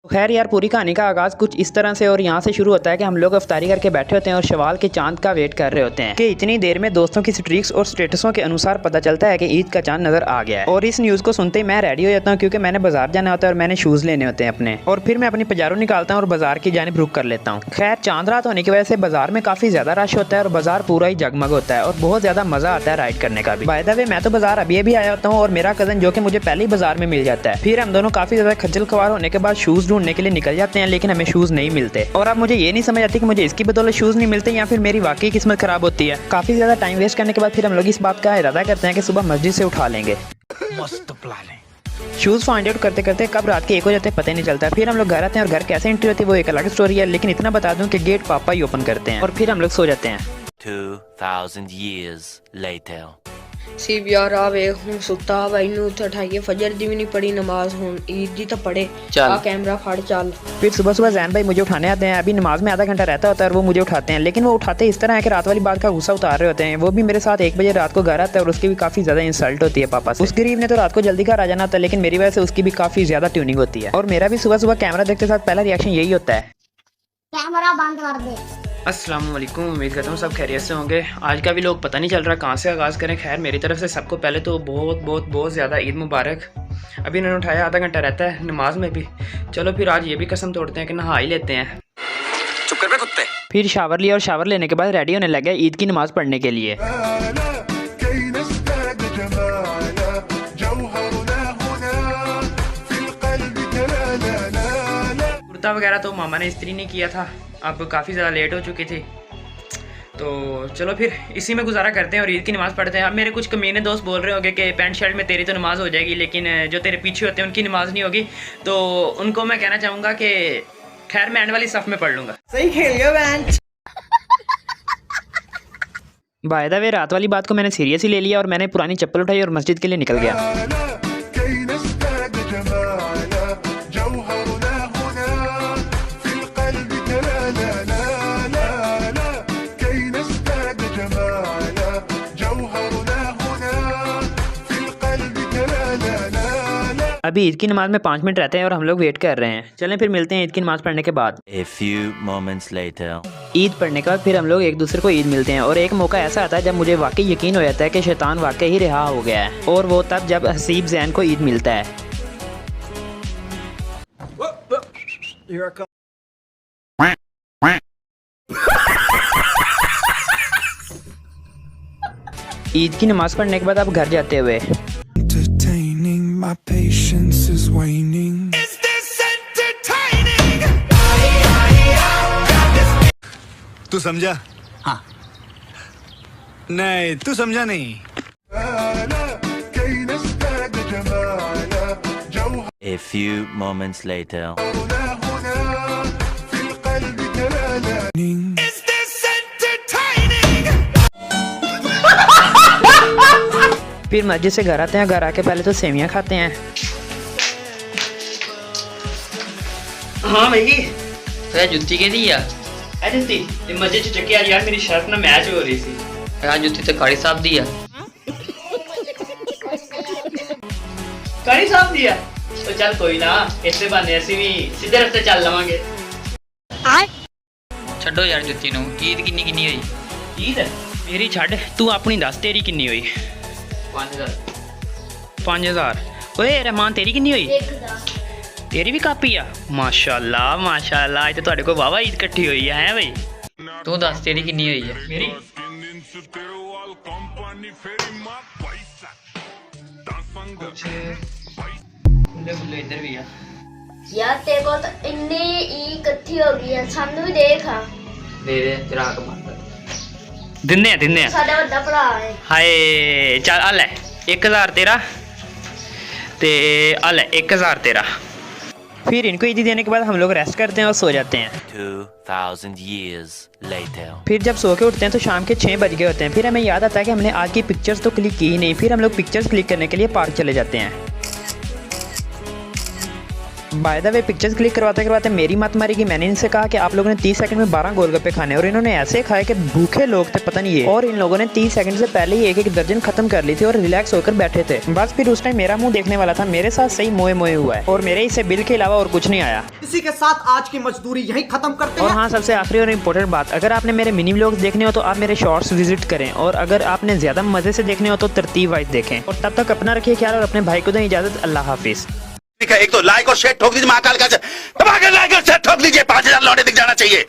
खैर यार, पूरी कहानी का आगाज़ कुछ इस तरह से और यहाँ से शुरू होता है कि हम लोग अफ्तारी करके बैठे होते हैं और शवाल के चांद का वेट कर रहे होते हैं कि इतनी देर में दोस्तों की स्ट्रीक्स और स्टेटसों के अनुसार पता चलता है कि ईद का चांद नज़र आ गया है। और इस न्यूज़ को सुनते ही मैं रेडी हो जाता हूँ क्योंकि मैंने बाजार जाना होता है और मैंने शूज़ लेने होते हैं अपने, और फिर मैं अपनी पजारों निकालता हूँ और बाजार की जानिब रुक कर लेता हूँ। खैर, चांद रात होने की वजह से बाजार में काफ़ी ज़्यादा रश होता है और बाजार पूरा ही जगमग होता है और बहुत ज़्यादा मज़ा आता है राइड करने का भी। बाय द वे, मैं तो बाजार अभी आया होता हूँ और मेरा कज़न जो कि मुझे पहले ही बाजार में मिल जाता है। फिर हम दोनों काफ़ी ज़्यादा खज्जल ख्वार होने के बाद शूज़ ढूंढने के लिए निकल जाते हैं, लेकिन हमें शूज़ नहीं मिलते। और अब मुझे ये नहीं समझ आती कि मुझे इसकी बदौलत शूज़ नहीं मिलते या फिर मेरी वाकई किस्मत खराब होती है। काफ़ी ज़्यादा टाइम वेस्ट करने के बाद फिर हम लोग इस बात का इरादा करते हैं कि सुबह मस्जिद से उठा लेंगे। मस्त प्लान है। शूज़ फाइंड आउट करते करते कब रात के 1 हो जाते हैं पता ही नहीं चलता। फिर हम लोग घर आते हैं और घर कैसे एंट्री होती है वो एक अलग स्टोरी है, लेकिन इतना बता दूं कि गेट पापा ही ओपन करते हैं और फिर हम लोग सो जाते हैं। 2000 years later. सिर्फ यार आ वे हूं सुता भाई नू उठाइए फजर दी भी नहीं पड़ी नमाज हूं ईद दी तो पढ़े आ कैमरा फाड़ चल। फिर सुबह सुबह जैन भाई मुझे उठाने आते हैं। अभी नमाज में आधा घंटा रहता होता है और वो मुझे उठाते हैं, लेकिन वो उठाते इस तरह है कि रात वाली बात का गुस्सा उतार रहे होते हैं। वो भी मेरे साथ 1 बजे रात को घर आता है और उसकी भी काफ़ी ज़्यादा इंसल्ट होती है पापा से। उस गरीब ने तो रात को जल्दी घर आ जाना था, लेकिन मेरी वजह से उसकी भी काफ़ी ज़्यादा ट्यूनिंग होती है। और मेरा भी सुबह सुबह कैमरा देखते साथ पहला रिएक्शन यही होता है, कैमरा बंद कर दे। अस्सलाम वालेकुम। उम्मीद करता हूँ सब खैरियत से होंगे। आज का भी लोग पता नहीं चल रहा कहाँ से आगाज़ करें। खैर, मेरी तरफ से सबको पहले तो बहुत ज़्यादा ईद मुबारक। अभी इन्होंने उठाया, आधा घंटा रहता है नमाज में भी। चलो फिर आज ये भी कसम तोड़ते हैं कि नहा ही लेते हैं। चुप कर बे कुत्ते। फिर शावर लिया और शावर लेने के बाद रेडी होने लगे ईद की नमाज़ पढ़ने के लिए। कुर्ता वगैरह तो मामा ने इस्त्री नहीं किया था, अब काफ़ी ज़्यादा लेट हो चुकी थी, तो चलो फिर इसी में गुजारा करते हैं और ईद की नमाज़ पढ़ते हैं। अब मेरे कुछ कमीने दोस्त बोल रहे होंगे कि पैंट शर्ट में तेरी तो नमाज़ हो जाएगी, लेकिन जो तेरे पीछे होते हैं उनकी नमाज़ नहीं होगी। तो उनको मैं कहना चाहूँगा कि खैर मैं एंड वाली सफ़ में पढ़ लूँगा। सही खेल गया बेंच। बाय द वे, रात वाली बात को मैंने सीरियस ही ले लिया और मैंने पुरानी चप्पल उठाई और मस्जिद के लिए निकल गया। अभी ईद की नमाज में 5 मिनट रहते हैं और हम लोग वेट कर रहे हैं। चलें फिर मिलते हैं ईद की नमाज पढ़ने के बाद। A few moments later. Eid पढ़ने के बाद फिर हम लोग एक दूसरे को ईद मिलते हैं और एक मौका ऐसा आता है जब मुझे वाकई यकीन हो जाता है कि शैतान वाकई ही रिहा हो गया है, और वो तब जब हसीब जैन को ईद मिलता है। ईद की नमाज पढ़ने के बाद अब घर जाते हुए My patience is waning. Is this entertaining? तू समझा? हाँ। नहीं, तू समझा नहीं। A few moments later. Is this entertaining? फिर मस्जिद से घर आते हैं। घर आके पहले तो सेवियां खाते हैं। हाँ भाई, तो जुत्ती के दी यार? जुत्ती ये मस्जिद च चक्की यार, मेरी शर्ट ना मैच हो रही थी यार। जुत्ती तो कारी साहब दी है। कारी साहब दिया तो चल कोई ना, ऐसे बहाने ऐसे भी सीधे रास्ते चल लवांगे। छड्डो यार जुत्ती नू। ईद किन्नी किन्नी हुई? ईद मेरी छड़, तू अपनी दस, तेरी किन्नी हुई? 5000। ओए रहमान, तेरी किन्नी हुई? 1000। तेरी भी कापी आ? माशाल्लाह माशाल्लाह, आज तो ਤੁਹਾਡੇ ਕੋਲ ਵਾਵਾ ईद इकट्ठी हुई है भाई। तू दस तेरी किन्नी हुई है? मेरी खुले इधर भी है यार तेरे को तो इतनी इकट्ठी हो गई है, सानू भी देखा। दे दे तेरा हक मार दिन्ने आ। साडा ਵੱਡਾ ਭਰਾ है। हाय चल आ ले 1000 तेरा ते आ ले 1000 तेरा। फिर इनको ईदी देने के बाद हम लोग रेस्ट करते हैं और सो जाते हैं। 2000 years later. फिर जब सो के उठते हैं तो शाम के 6 बज गए होते हैं। फिर हमें याद आता है कि हमने आज की पिक्चर्स तो क्लिक की ही नहीं। फिर हम लोग पिक्चर्स क्लिक करने के लिए पार्क चले जाते हैं। By the way pictures click करवाते करवाते मेरी मत मारी कि मैंने इनसे कहा कि आप लोगों ने 30 सेकंड में 12 गोलगप्पे खाने, और इन्होंने ऐसे खाए कि भूखे लोग थे पता नहीं ये, और इन लोगों ने 30 सेकंड से पहले ही एक दर्जन खत्म कर ली थी और रिलैक्स होकर बैठे थे। बस फिर उस टाइम मेरा मुंह देखने वाला था, मेरे साथ सही मोए मोए हुआ है और मेरे इससे बिल के अलावा और कुछ नहीं आया। इसी के साथ आज की मजदूरी यही खत्म करते हैं। और हाँ, सबसे आखिरी और इम्पोर्टेंट बात, अगर आपने मेरे मिनी व्लॉग्स देखने हो तो आप मेरे शॉर्ट्स विजिट करें, और अगर आपने ज्यादा मजे से देखने हो तो तरतीब वाइज देखें। और तब तक अपना रखिए ख्याल और अपने भाई को दें इजाजत। अल्लाह हाफिज। एक तो लाइक और शेयर ठोक दीजिए, महाकाल का लाइक और शेयर ठोक दीजिए, 5000 लौटे दिख जाना चाहिए।